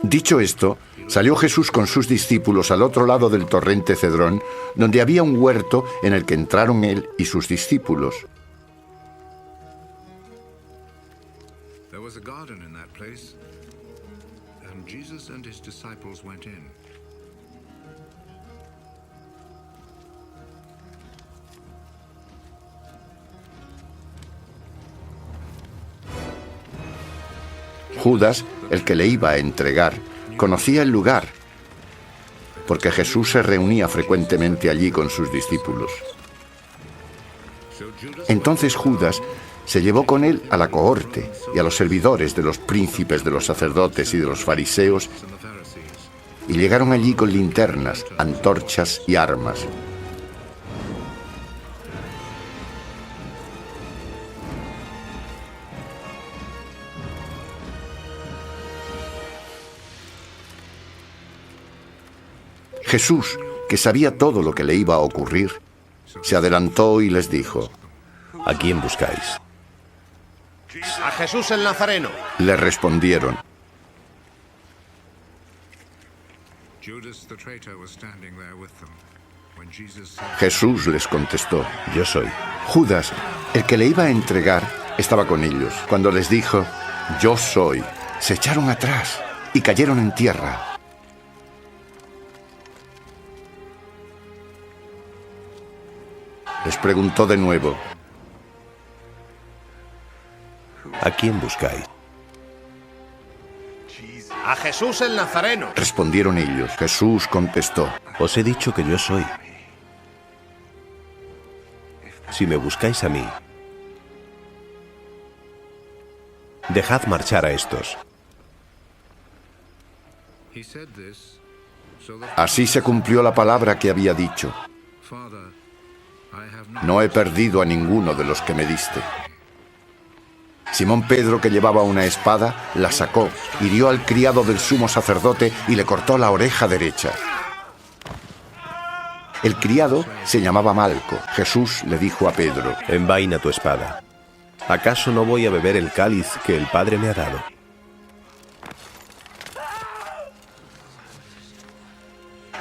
Dicho esto, salió Jesús con sus discípulos al otro lado del torrente Cedrón, donde había un huerto en el que entraron él y sus discípulos. Judas, el que le iba a entregar, conocía el lugar, porque Jesús se reunía frecuentemente allí con sus discípulos. Entonces Judas se llevó con él a la cohorte y a los servidores de los príncipes de los sacerdotes y de los fariseos, y llegaron allí con linternas, antorchas y armas. Jesús, que sabía todo lo que le iba a ocurrir, se adelantó y les dijo: ¿A quién buscáis? A Jesús el Nazareno. Le respondieron. Jesús les contestó: Yo soy. Judas, el que le iba a entregar, estaba con ellos. Cuando les dijo: Yo soy, se echaron atrás y cayeron en tierra. Les preguntó de nuevo: ¿A quién buscáis? A Jesús el Nazareno. Respondieron ellos. Jesús contestó: Os he dicho que yo soy. Si me buscáis a mí, dejad marchar a estos. Así se cumplió la palabra que había dicho: No he perdido a ninguno de los que me diste. Simón Pedro, que llevaba una espada, la sacó, hirió al criado del sumo sacerdote y le cortó la oreja derecha. El criado se llamaba Malco. Jesús le dijo a Pedro: Envaina tu espada. ¿Acaso no voy a beber el cáliz que el Padre me ha dado?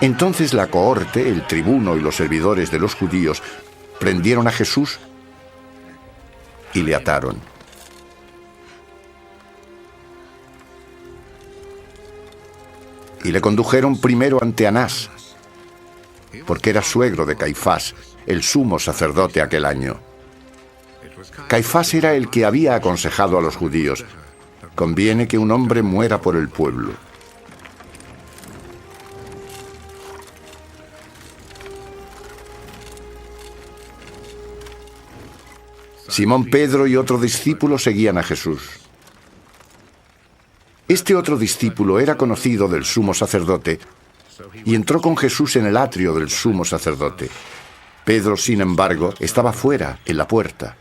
Entonces la cohorte, el tribuno y los servidores de los judíos prendieron a Jesús y le ataron. Y le condujeron primero ante Anás, porque era suegro de Caifás, el sumo sacerdote aquel año. Caifás era el que había aconsejado a los judíos: conviene que un hombre muera por el pueblo. Simón Pedro y otro discípulo seguían a Jesús. Este otro discípulo era conocido del sumo sacerdote y entró con Jesús en el atrio del sumo sacerdote. Pedro, sin embargo, estaba fuera, en la puerta.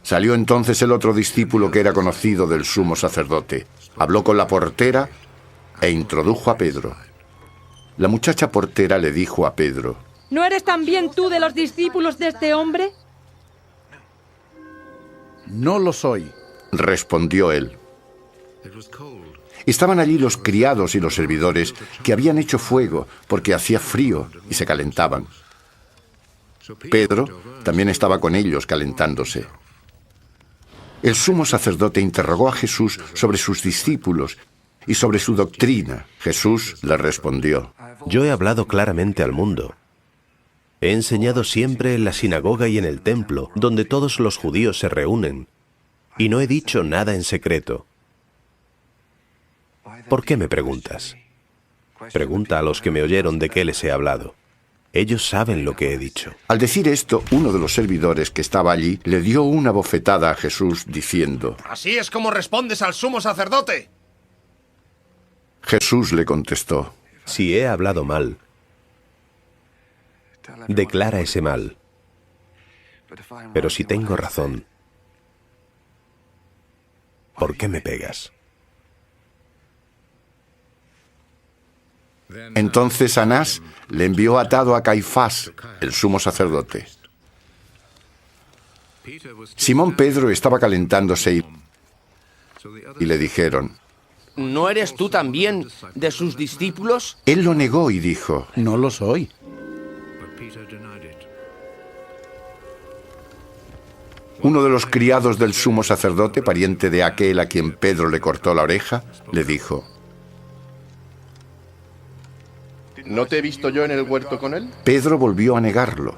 Salió entonces el otro discípulo que era conocido del sumo sacerdote. Habló con la portera e introdujo a Pedro. La muchacha portera le dijo a Pedro: ¿No eres también tú de los discípulos de este hombre? No lo soy, respondió él. Estaban allí los criados y los servidores que habían hecho fuego porque hacía frío y se calentaban. Pedro también estaba con ellos calentándose. El sumo sacerdote interrogó a Jesús sobre sus discípulos y sobre su doctrina. Jesús le respondió: Yo he hablado claramente al mundo. He enseñado siempre en la sinagoga y en el templo, donde todos los judíos se reúnen, y no he dicho nada en secreto. ¿Por qué me preguntas? Pregunta a los que me oyeron de qué les he hablado. Ellos saben lo que he dicho. Al decir esto, uno de los servidores que estaba allí le dio una bofetada a Jesús diciendo: Así es como respondes al sumo sacerdote. Jesús le contestó: Si he hablado mal, declara ese mal. Pero si tengo razón, ¿por qué me pegas? Entonces Anás le envió atado a Caifás, el sumo sacerdote. Simón Pedro estaba calentándose y le dijeron: ¿No eres tú también de sus discípulos? Él lo negó y dijo: No lo soy. Uno de los criados del sumo sacerdote, pariente de aquel a quien Pedro le cortó la oreja, le dijo: ¿No te he visto yo en el huerto con él? Pedro volvió a negarlo.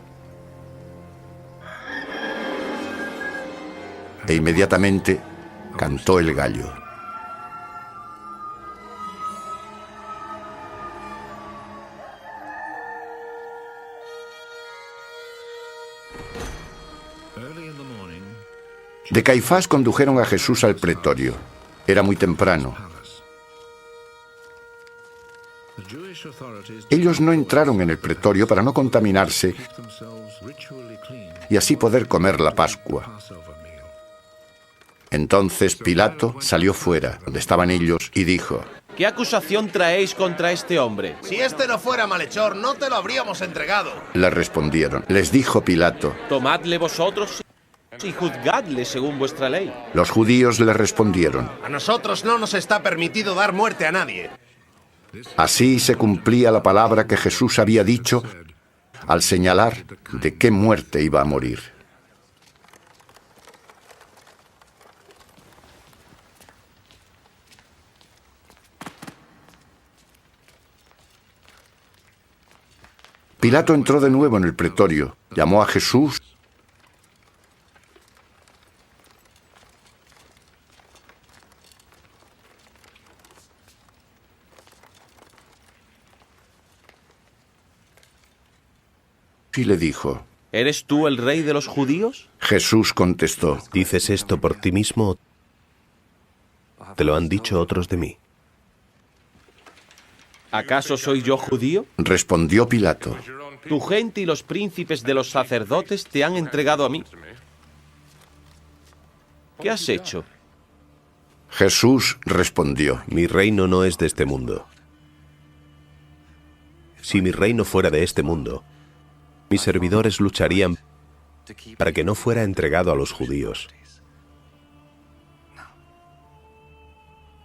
E inmediatamente cantó el gallo. De Caifás condujeron a Jesús al pretorio. Era muy temprano. Ellos no entraron en el pretorio para no contaminarse y así poder comer la Pascua. Entonces Pilato salió fuera, donde estaban ellos, y dijo: ¿Qué acusación traéis contra este hombre? Si este no fuera malhechor, no te lo habríamos entregado. Le respondieron. Les dijo Pilato: Tomadle vosotros y juzgadle según vuestra ley. Los judíos le respondieron: A nosotros no nos está permitido dar muerte a nadie. Así se cumplía la palabra que Jesús había dicho al señalar de qué muerte iba a morir. Pilato entró de nuevo en el pretorio, llamó a Jesús y le dijo: ¿Eres tú el rey de los judíos? Jesús contestó: ¿Dices esto por ti mismo? ¿Te lo han dicho otros de mí? ¿Acaso soy yo judío? Respondió Pilato: Tu gente y los príncipes de los sacerdotes te han entregado a mí. ¿Qué has hecho? Jesús respondió: Mi reino no es de este mundo. Si mi reino fuera de este mundo, mis servidores lucharían para que no fuera entregado a los judíos.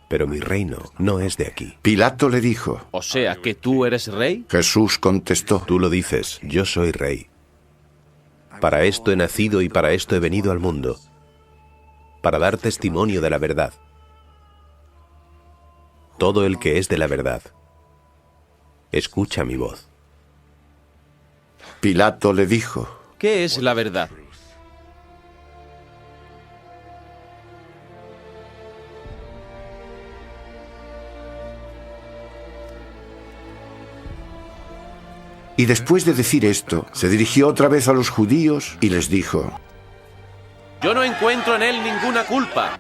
Pero mi reino no es de aquí. Pilato le dijo: O sea, ¿que tú eres rey? Jesús contestó: Tú lo dices, yo soy rey. Para esto he nacido y para esto he venido al mundo, para dar testimonio de la verdad. Todo el que es de la verdad, escucha mi voz. Pilato le dijo: ¿Qué es la verdad? Y después de decir esto, se dirigió otra vez a los judíos y les dijo: Yo no encuentro en él ninguna culpa.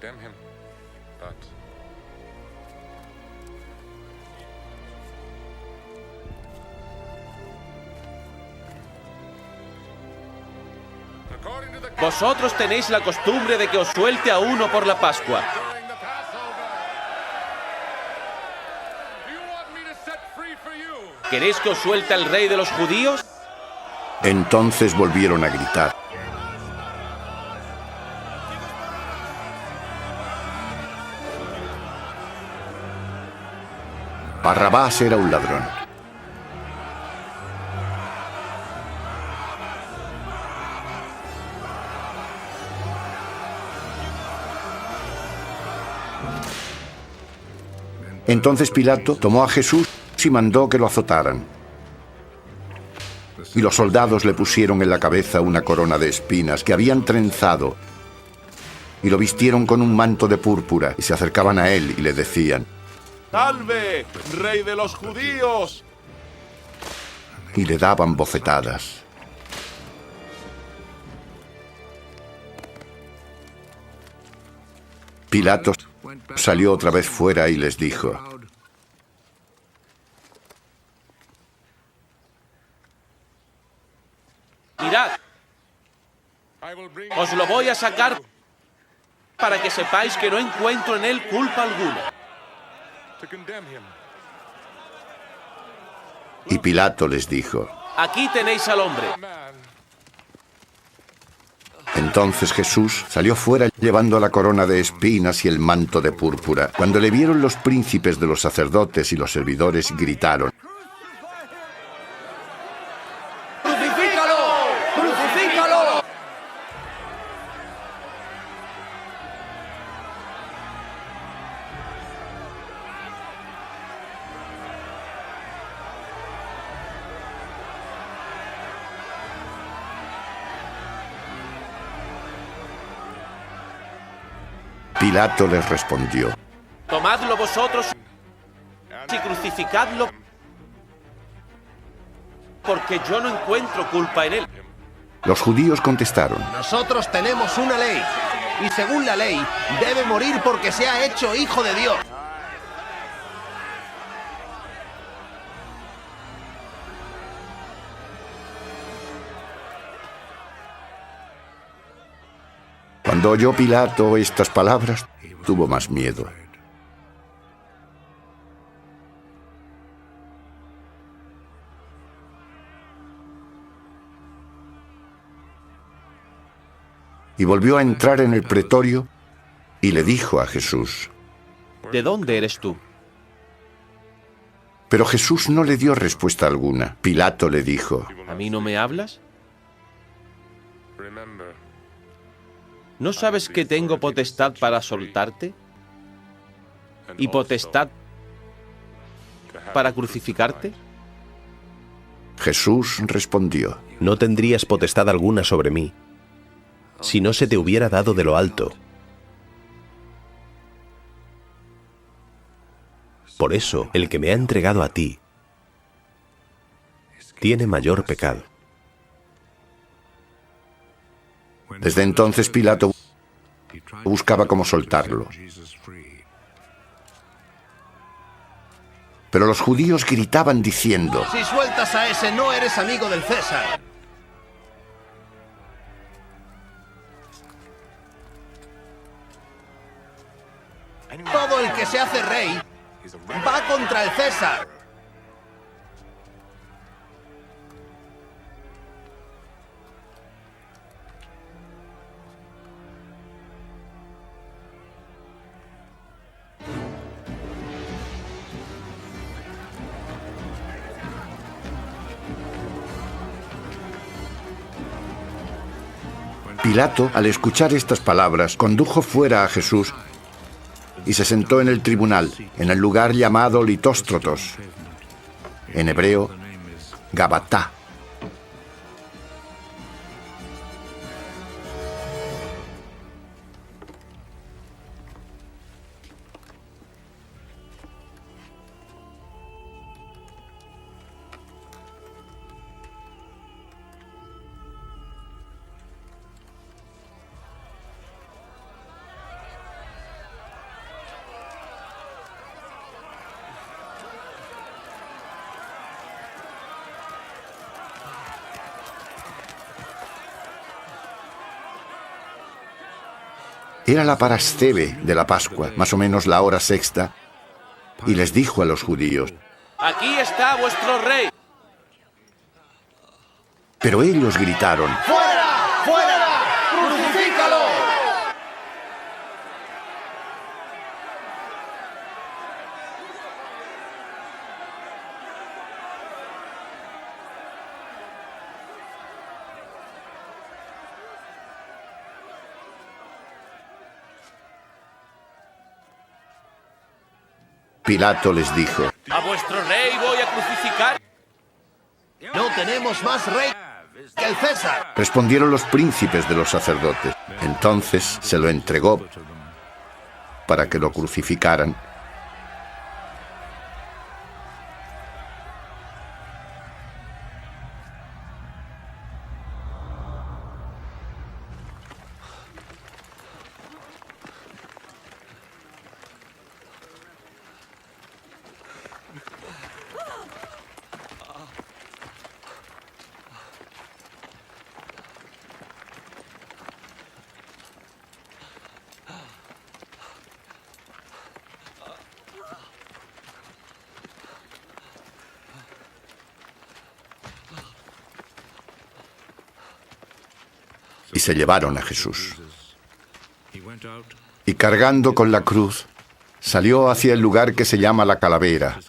Vosotros tenéis la costumbre de que os suelte a uno por la Pascua. ¿Queréis que os suelte al rey de los judíos? Entonces volvieron a gritar. Barrabás era un ladrón. Entonces Pilato tomó a Jesús y mandó que lo azotaran. Y los soldados le pusieron en la cabeza una corona de espinas que habían trenzado y lo vistieron con un manto de púrpura y se acercaban a él y le decían: ¡Salve, rey de los judíos! Y le daban bofetadas. Pilato salió otra vez fuera y les dijo: Mirad, os lo voy a sacar para que sepáis que no encuentro en él culpa alguna. Y Pilato les dijo: Aquí tenéis al hombre. Entonces Jesús salió fuera llevando la corona de espinas y el manto de púrpura. Cuando le vieron los príncipes de los sacerdotes y los servidores, gritaron: ¡Crucifícalo! ¡Crucifícalo! Pilato les respondió: Tomadlo vosotros y crucificadlo, porque yo no encuentro culpa en él. Los judíos contestaron: Nosotros tenemos una ley, y según la ley, debe morir porque se ha hecho hijo de Dios. Cuando oyó Pilato estas palabras, tuvo más miedo. Y volvió a entrar en el pretorio y le dijo a Jesús. ¿De dónde eres tú? Pero Jesús no le dio respuesta alguna. Pilato le dijo: ¿A mí no me hablas? ¿No sabes que tengo potestad para soltarte? ¿Y potestad para crucificarte? Jesús respondió: No tendrías potestad alguna sobre mí, si no se te hubiera dado de lo alto. Por eso, el que me ha entregado a ti tiene mayor pecado. Desde entonces Pilato buscaba cómo soltarlo. Pero los judíos gritaban diciendo: Si sueltas a ese, no eres amigo del César. Todo el que se hace rey va contra el César. Pilato, al escuchar estas palabras, condujo fuera a Jesús y se sentó en el tribunal, en el lugar llamado Litóstrotos, en hebreo, Gabatá. Era la parasceve de la Pascua, más o menos la hora sexta, y les dijo a los judíos: Aquí está vuestro rey. Pero ellos gritaron: ¡Fuera! ¡Fuera! ¡Crucifícalo! Pilato les dijo: A vuestro rey voy a crucificar. No tenemos más rey que el César. Respondieron los príncipes de los sacerdotes. Entonces se lo entregó para que lo crucificaran. y se llevaron a Jesús. Y cargando con la cruz, salió hacia el lugar que se llama la Calavera,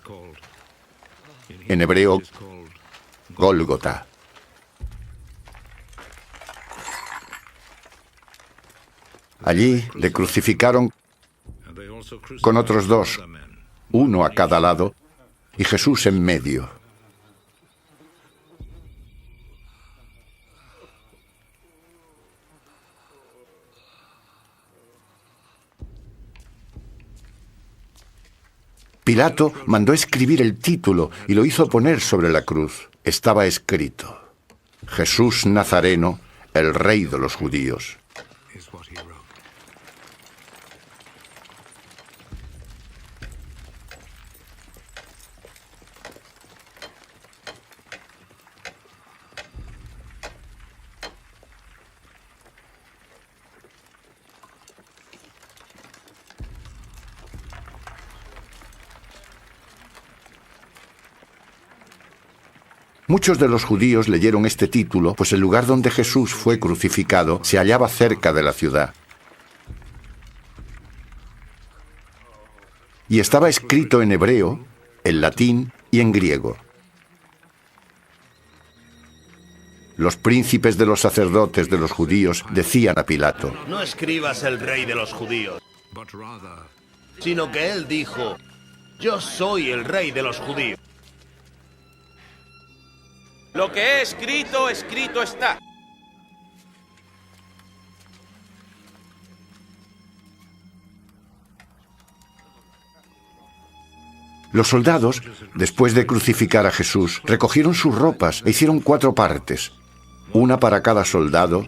en hebreo Gólgota. Allí le crucificaron con otros dos, uno a cada lado, y Jesús en medio. Pilato mandó escribir el título y lo hizo poner sobre la cruz. Estaba escrito: Jesús Nazareno, el Rey de los Judíos. Muchos de los judíos leyeron este título, pues el lugar donde Jesús fue crucificado se hallaba cerca de la ciudad. Y estaba escrito en hebreo, en latín y en griego. Los príncipes de los sacerdotes de los judíos decían a Pilato: No escribas el Rey de los Judíos, sino que él dijo: Yo soy el Rey de los Judíos. Lo que he escrito, escrito está. Los soldados, después de crucificar a Jesús, recogieron sus ropas e hicieron 4 partes, una para cada soldado,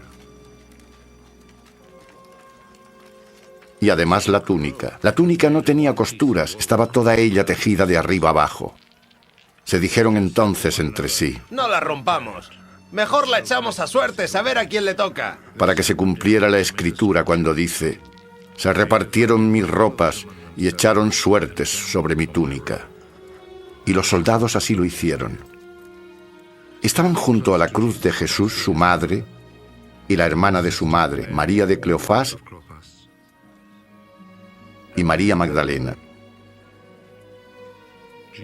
y además la túnica. La túnica no tenía costuras, estaba toda ella tejida de arriba abajo. Se dijeron entonces entre sí: No la rompamos. Mejor la echamos a suertes a ver a quién le toca. Para que se cumpliera la escritura cuando dice: Se repartieron mis ropas y echaron suertes sobre mi túnica. Y los soldados así lo hicieron. Estaban junto a la cruz de Jesús su madre y la hermana de su madre, María de Cleofás y María Magdalena.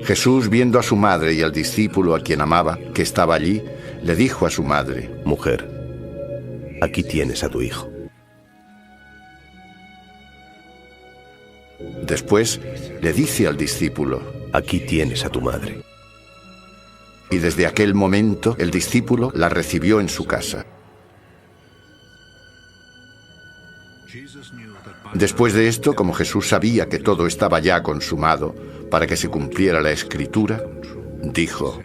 Jesús, viendo a su madre y al discípulo a quien amaba, que estaba allí, le dijo a su madre: Mujer, aquí tienes a tu hijo. Después le dice al discípulo: Aquí tienes a tu madre. Y desde aquel momento el discípulo la recibió en su casa. Después de esto, como Jesús sabía que todo estaba ya consumado, para que se cumpliera la escritura, dijo: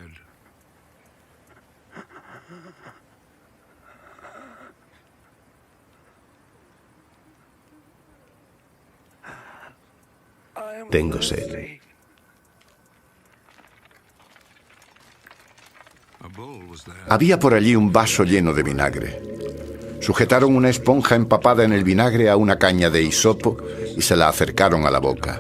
Tengo sed. Había por allí un vaso lleno de vinagre. Sujetaron una esponja empapada en el vinagre a una caña de hisopo y se la acercaron a la boca.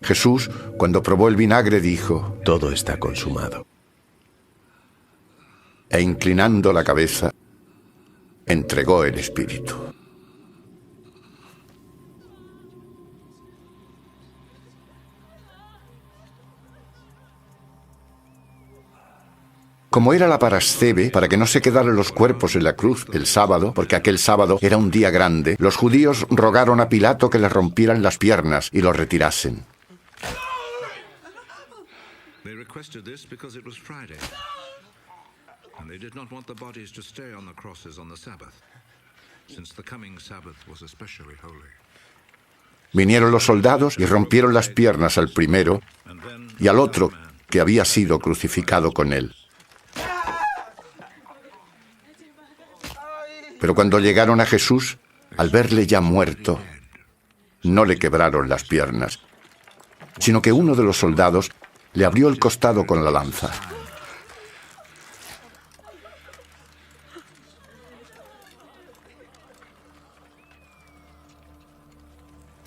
Jesús, cuando probó el vinagre, dijo: Todo está consumado. E inclinando la cabeza, entregó el espíritu. Como era la parascebe, para que no se quedaran los cuerpos en la cruz el sábado, porque aquel sábado era un día grande, los judíos rogaron a Pilato que les rompieran las piernas y los retirasen. And they did not want the bodies to stay on the crosses on the Sabbath, since the coming Sabbath was especially holy. Vinieron los soldados y rompieron las piernas al primero y al otro que había sido crucificado con él. Pero cuando llegaron a Jesús, al verle ya muerto, no le quebraron las piernas, sino que uno de los soldados le abrió el costado con la lanza.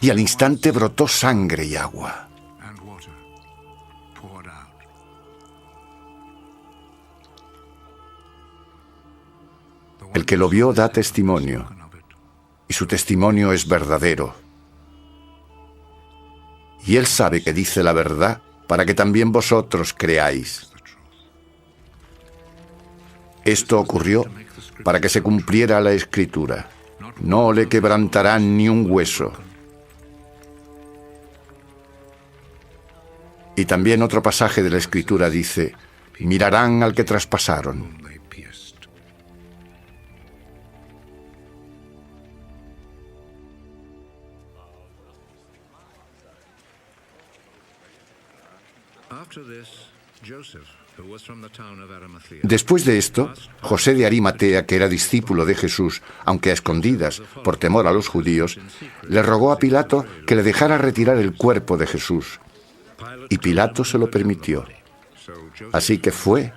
y al instante brotó sangre y agua. and water poured out. El que lo vio da testimonio, y su testimonio es verdadero. Y él sabe que dice la verdad para que también vosotros creáis. Esto ocurrió para que se cumpliera la Escritura. No le quebrantarán ni un hueso. Y también otro pasaje de la Escritura dice, mirarán al que traspasaron. They pierced. After this, Joseph, who was from the town of Arimathea, Después de esto, José de Arimatea, que era discípulo de Jesús, aunque a escondidas, por temor a los judíos, le rogó a Pilato que le dejara retirar el cuerpo de Jesús. Y Pilato se lo permitió. Así que fue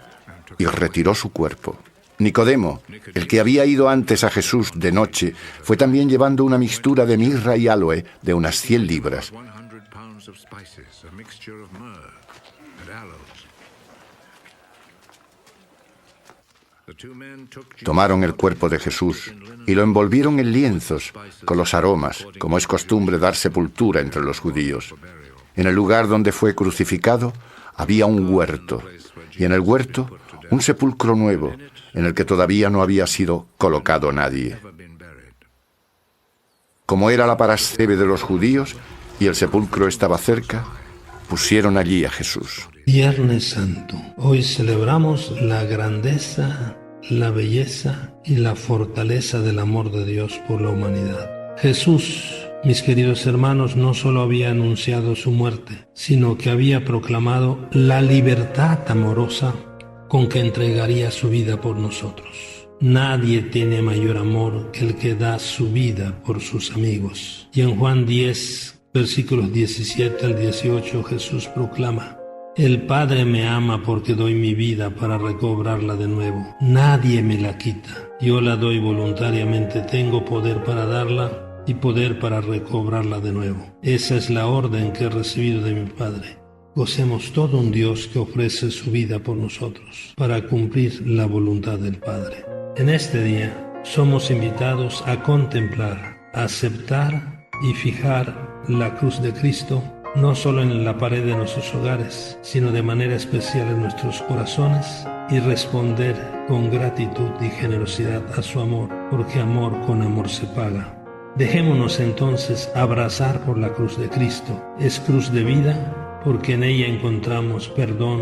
y retiró su cuerpo. Nicodemo, el que había ido antes a Jesús de noche, fue también llevando una mixtura de mirra y aloe de unas 100 libras. 100 pounds of spices, a mixture of myrrh and aloes. The two men took Jesus Tomaron el cuerpo de Jesús y lo envolvieron en lienzos con los aromas, como es costumbre dar sepultura entre los judíos. En el lugar donde fue crucificado había un huerto, y en el huerto un sepulcro nuevo, en el que todavía no había sido colocado nadie. Como era la parasceve de los judíos y el sepulcro estaba cerca, pusieron allí a Jesús. Viernes Santo. Hoy celebramos la grandeza, la belleza y la fortaleza del amor de Dios por la humanidad. Jesús, mis queridos hermanos, no solo había anunciado su muerte, sino que había proclamado la libertad amorosa con que entregaría su vida por nosotros. Nadie tiene mayor amor que el que da su vida por sus amigos. Y en Juan 10, versículos 17 al 18, Jesús proclama: el Padre me ama porque doy mi vida para recobrarla de nuevo. Nadie me la quita. Yo la doy voluntariamente. Tengo poder para darla y poder para recobrarla de nuevo. Esa es la orden que he recibido de mi Padre. Gocemos todo un Dios que ofrece su vida por nosotros para cumplir la voluntad del Padre. En este día somos invitados a contemplar, a aceptar y fijar la cruz de Cristo, no solo en la pared de nuestros hogares, sino de manera especial en nuestros corazones, y responder con gratitud y generosidad a su amor, porque amor con amor se paga. Dejémonos entonces abrazar por la cruz de Cristo. Es cruz de vida porque en ella encontramos perdón,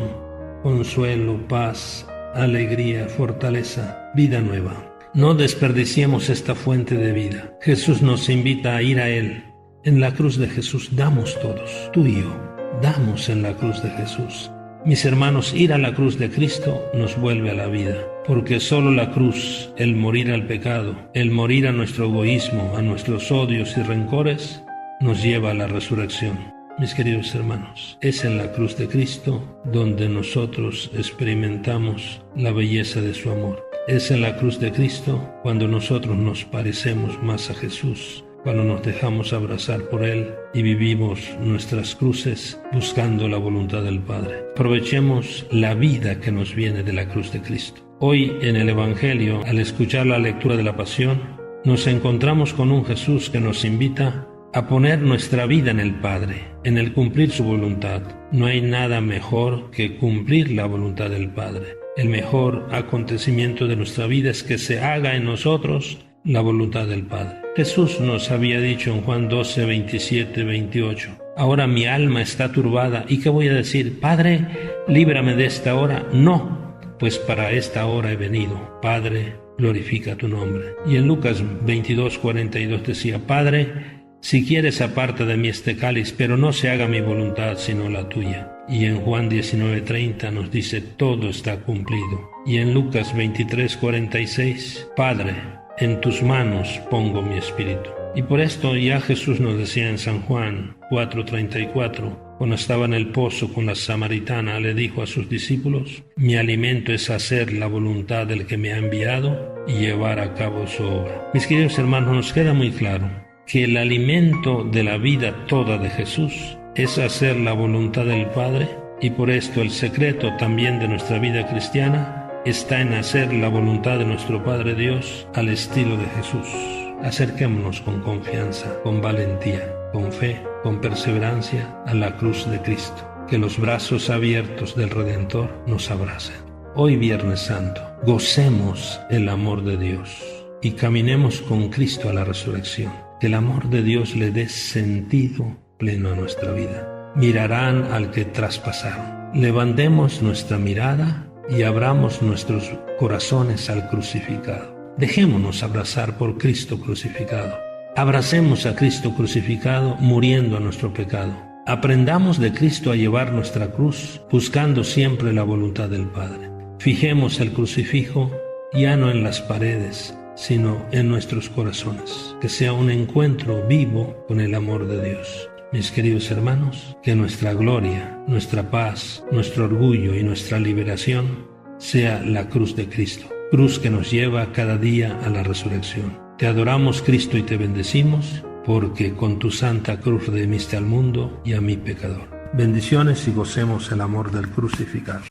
consuelo, paz, alegría, fortaleza, vida nueva. No desperdiciemos esta fuente de vida. Jesús nos invita a ir a Él. En la cruz de Jesús damos todos, tú y yo, damos en la cruz de Jesús. Mis hermanos, ir a la cruz de Cristo nos vuelve a la vida, porque solo la cruz, el morir al pecado, el morir a nuestro egoísmo, a nuestros odios y rencores, nos lleva a la resurrección. Mis queridos hermanos, es en la cruz de Cristo donde nosotros experimentamos la belleza de su amor. Es en la cruz de Cristo cuando nosotros nos parecemos más a Jesús, cuando nos dejamos abrazar por Él y vivimos nuestras cruces buscando la voluntad del Padre. Aprovechemos la vida que nos viene de la cruz de Cristo. Hoy en el Evangelio, al escuchar la lectura de la Pasión, nos encontramos con un Jesús que nos invita a poner nuestra vida en el Padre, en el cumplir su voluntad. No hay nada mejor que cumplir la voluntad del Padre. El mejor acontecimiento de nuestra vida es que se haga en nosotros la voluntad del Padre. Jesús nos había dicho en Juan 12, 27, 28, ahora mi alma está turbada, ¿y qué voy a decir? Padre, líbrame de esta hora. No, pues para esta hora he venido. Padre, glorifica tu nombre. Y en Lucas 22, 42 decía, Padre, si quieres aparta de mí este cáliz, pero no se haga mi voluntad sino la tuya. Y en Juan 19:30 nos dice, todo está cumplido. Y en Lucas 23:46, Padre, en tus manos pongo mi espíritu. Y por esto ya Jesús nos decía en San Juan 4:34, cuando estaba en el pozo con la samaritana, le dijo a sus discípulos, mi alimento es hacer la voluntad del que me ha enviado y llevar a cabo su obra. Mis queridos hermanos, nos queda muy claro que el alimento de la vida toda de Jesús es hacer la voluntad del Padre, y por esto el secreto también de nuestra vida cristiana está en hacer la voluntad de nuestro Padre Dios al estilo de Jesús. Acerquémonos con confianza, con valentía, con fe, con perseverancia a la cruz de Cristo. Que los brazos abiertos del Redentor nos abracen. Hoy Viernes Santo, gocemos el amor de Dios y caminemos con Cristo a la resurrección. Que el amor de Dios le dé sentido pleno a nuestra vida. Mirarán al que traspasaron. Levantemos nuestra mirada y abramos nuestros corazones al crucificado. Dejémonos abrazar por Cristo crucificado. Abracemos a Cristo crucificado muriendo a nuestro pecado. Aprendamos de Cristo a llevar nuestra cruz, buscando siempre la voluntad del Padre. Fijemos el crucifijo ya no en las paredes, sino en nuestros corazones. Que sea un encuentro vivo con el amor de Dios. Mis queridos hermanos, que nuestra gloria, nuestra paz, nuestro orgullo y nuestra liberación sea la cruz de Cristo, cruz que nos lleva cada día a la resurrección. Te adoramos, Cristo, y te bendecimos, porque con tu santa cruz redimiste al mundo y a mi pecador. Bendiciones y gocemos el amor del crucificado.